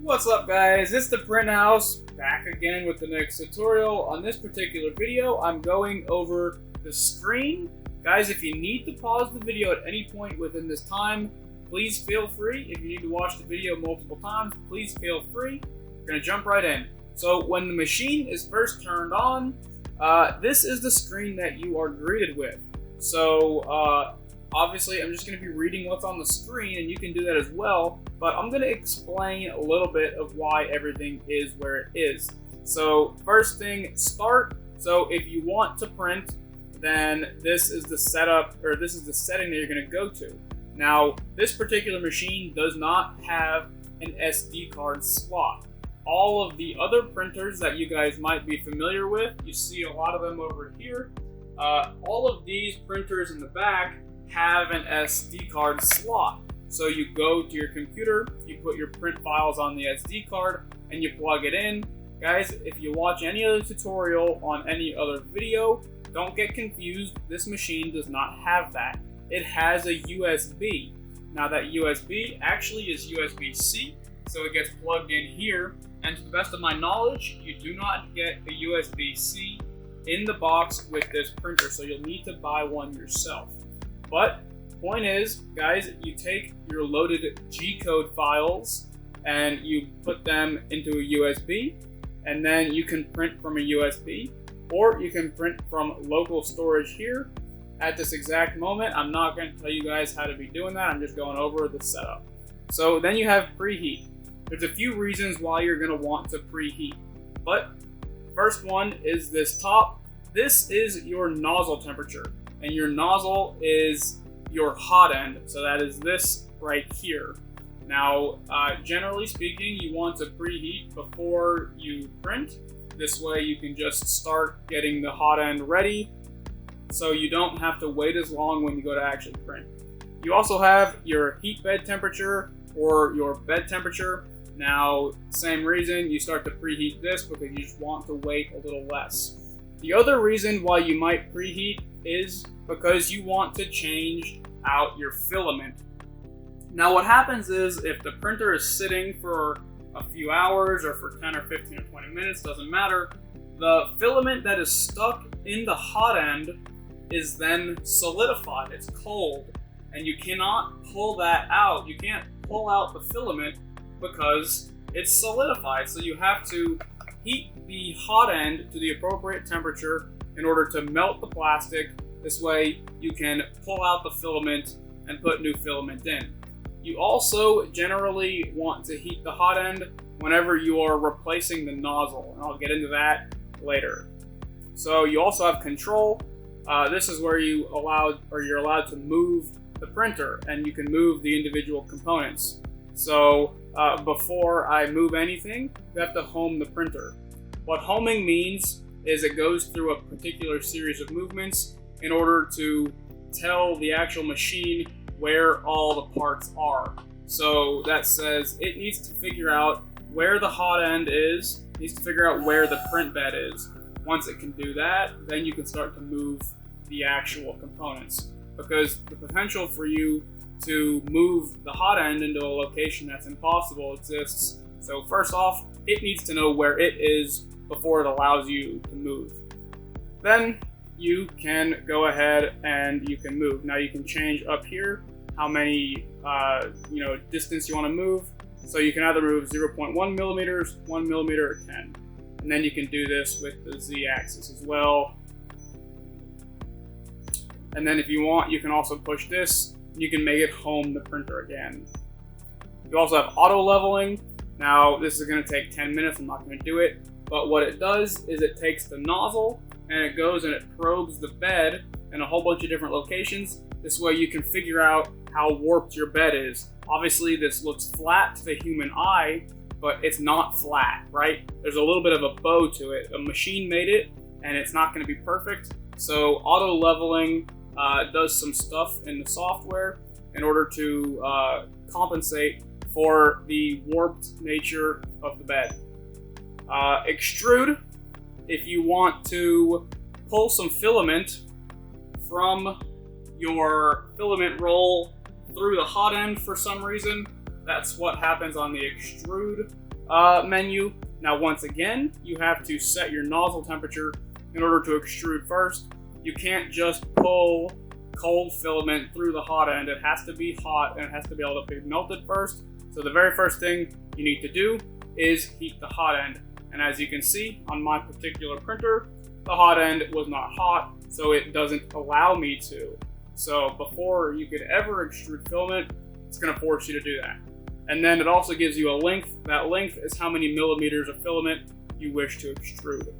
What's up guys, it's the Print House, back again with the next tutorial. On this particular video, I'm going over the screen. Guys, if you need to pause the video at any point within this time, please feel free. If you need to watch the video multiple times, please feel free. We're going to jump right in. So when the machine is first turned on, this is the screen that you are greeted with. So obviously I'm just going to be reading what's on the screen, and you can do that as well, but I'm going to explain a little bit of why everything is where it is. So first thing, start. So if you want to print, then this is the setup, or this is the setting that you're going to go to. Now, this particular machine does not have an SD card slot. All of the other printers that you guys might be familiar with, you see a lot of them over here. All of these printers in the back have an SD card slot. So you go to your computer, you put your print files on the SD card, and you plug it in. Guys, if you watch any other tutorial on any other video, don't get confused. This machine does not have that. It has a USB. Now that USB actually is USB-C, so it gets plugged in here. And to the best of my knowledge, you do not get a USB-C in the box with this printer, so you'll need to buy one yourself. But point is, guys, you take your loaded G-code files and you put them into a USB, and then you can print from a USB, or you can print from local storage here. At this exact moment, I'm not going to tell you guys how to be doing that. I'm just going over the setup. So then you have preheat. There's a few reasons why you're going to want to preheat, but first one is this top. This is your nozzle temperature, and your nozzle is your hot end, so that is this right here. Now, generally speaking, you want to preheat before you print. This way you can just start getting the hot end ready, so you don't have to wait as long when you go to actually print. You also have your heat bed temperature or your bed temperature. Now, same reason, you start to preheat this because you just want to wait a little less. The other reason why you might preheat is because you want to change out your filament. Now what happens is, if the printer is sitting for a few hours or for 10 or 15 or 20 minutes, doesn't matter, the filament that is stuck in the hot end is then solidified. It's cold, and you cannot pull that out. You can't pull out the filament because it's solidified. So you have to heat the hot end to the appropriate temperature in order to melt the plastic. This way you can pull out the filament and put new filament in. You also generally want to heat the hot end whenever you are replacing the nozzle, and I'll get into that later. So you also have control. This is where you're allowed to move the printer, and you can move the individual components. So before I move anything, you have to home the printer. What homing means is it goes through a particular series of movements in order to tell the actual machine where all the parts are. So that says it needs to figure out where the hot end is, it needs to figure out where the print bed is. Once it can do that, then you can start to move the actual components, because the potential for you to move the hot end into a location that's impossible exists. So first off, it needs to know where it is before it allows you to move. Then you can go ahead and you can move. Now you can change up here how many distance you want to move. So you can either move 0.1 millimeters, 1 millimeter, or 10. And then you can do this with the Z-axis as well. And then if you want, you can also push this. You can make it home the printer again. You also have auto leveling. Now this is going to take 10 minutes. I'm not going to do it. But what it does is it takes the nozzle and it goes and it probes the bed in a whole bunch of different locations. This way you can figure out how warped your bed is. Obviously this looks flat to the human eye, but it's not flat, right? There's a little bit of a bow to it. A machine made it, and it's not going to be perfect. So auto leveling does some stuff in the software in order to compensate for the warped nature of the bed. Extrude, if you want to pull some filament from your filament roll through the hot end for some reason, that's what happens on the extrude menu. Now once again, you have to set your nozzle temperature in order to extrude first. You can't just pull cold filament through the hot end. It has to be hot and it has to be able to be melted first. So the very first thing you need to do is heat the hot end. And as you can see on my particular printer, the hot end was not hot, so it doesn't allow me to. So before you could ever extrude filament, it's going to force you to do that. And then it also gives you a length. That length is how many millimeters of filament you wish to extrude.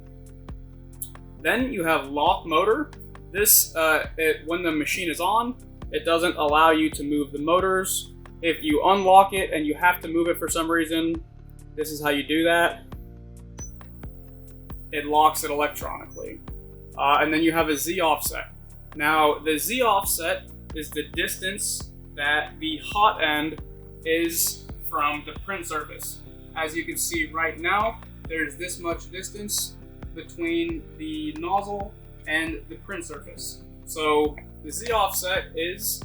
Then you have lock motor. This, when the machine is on, it doesn't allow you to move the motors. If you unlock it and you have to move it for some reason, this is how you do that. It locks it electronically. And then you have a Z offset. Now, the Z offset is the distance that the hot end is from the print surface. As you can see right now, there's this much distance between the nozzle and the print surface. So the Z offset is,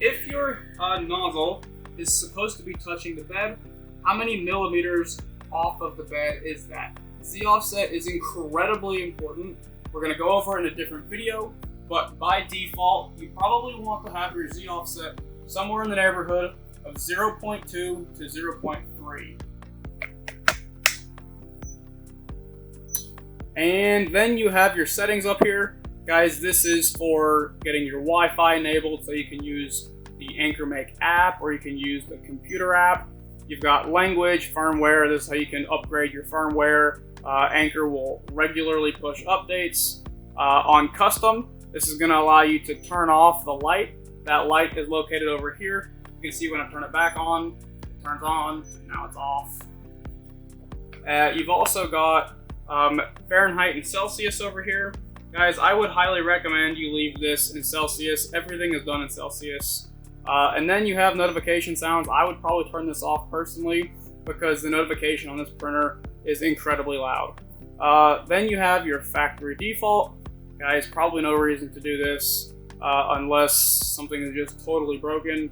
if your nozzle is supposed to be touching the bed, how many millimeters off of the bed is that? Z offset is incredibly important. We're going to go over it in a different video, but by default, you probably want to have your Z offset somewhere in the neighborhood of 0.2 to 0.3. And then you have your settings up here. Guys, this is for getting your Wi-Fi enabled, so you can use the AnkerMake app or you can use the computer app. You've got language, firmware. This is how you can upgrade your firmware. Anker will regularly push updates. On custom, this is going to allow you to turn off the light. That light is located over here. You can see when I turn it back on, it turns on, and now it's off. You've also got Fahrenheit and Celsius over here. Guys, I would highly recommend you leave this in Celsius. Everything is done in Celsius. And then you have notification sounds. I would probably turn this off personally because the notification on this printer is incredibly loud. Then you have your factory default. Guys, probably no reason to do this unless something is just totally broken.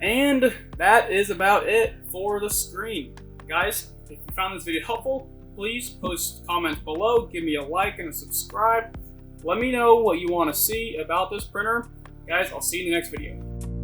And that is about it for the screen. Guys, if you found this video helpful, please post comments below, give me a like and a subscribe. Let me know what you want to see about this printer. Guys, I'll see you in the next video.